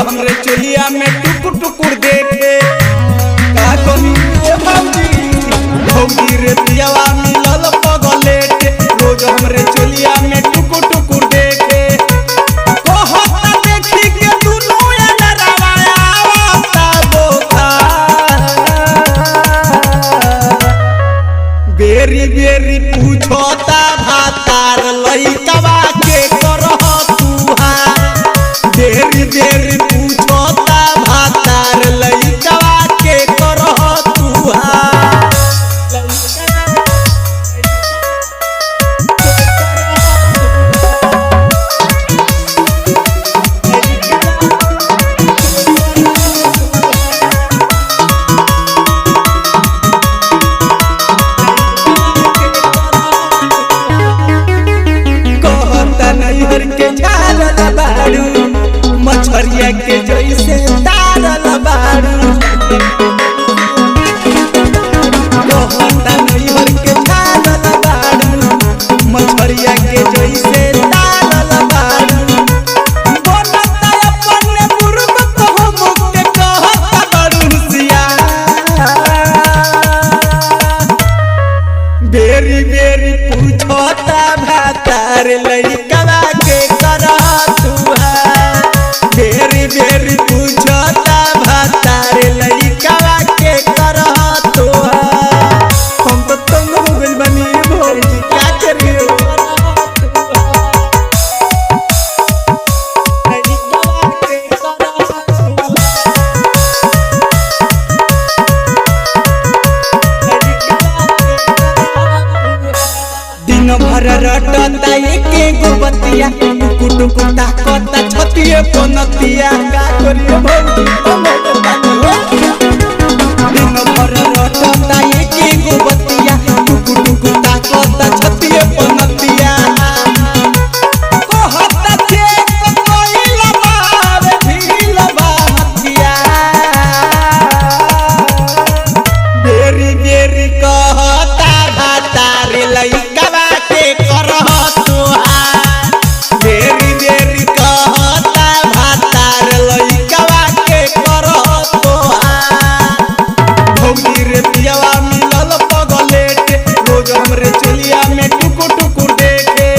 हमरे चोलिया में टुकुर टुकुर देखे का कमी भौजी रे पियावा मिलल पगलेट रोज हमरे चोलिया में टुकुर टुकुर देखे कहता देखी के दुनो नरवा आवता बोखा बेरी बेरी पूछता भातार लइकवा के करह तुहा बेरी बेरी पूछता भातार लइकवा के करह तुहा के झारल बाड़ू मछरिया के जैसे तारल बाड़ू कहता नैहर के झारल बाड़ू मछरिया के जैसे तारल बाड़ू बनता अपने गुरुब कहो मुके कहता बरुसिया बेरी बेरी पूछता भातार लइकवा के करह तुहा बेरी बेरी पूछता भातार लइकवा के करह तुहा हम तो तंग हो गइल बानी भौजी क्या करियो दिन भर रटता एके गो बतिया टुकु टुकु ताकता छतिए पनतिया का करियो भौजी दिन भर रटता एके गो बतिया टुकु टुकु ताकता छतिए पनतिया कहता चेक कोइला बार ढीलबा हथिया बेरी बेरी कहता भातार लइकवा के करह तुहा बेरी बेरी कहता भातार लइकवा के करह तुहा भौजी रे पियावा मिलल पगलेट रोज हमरे चोलिया में टुकुर टुकुर देखे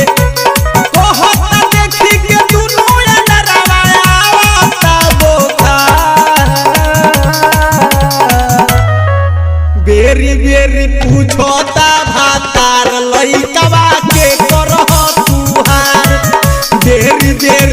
कहता देखी के दुनो नरवा आवता बोखा बेरी बेरी पूछता भातार लइकवा के करह तुहार बेरी बेरी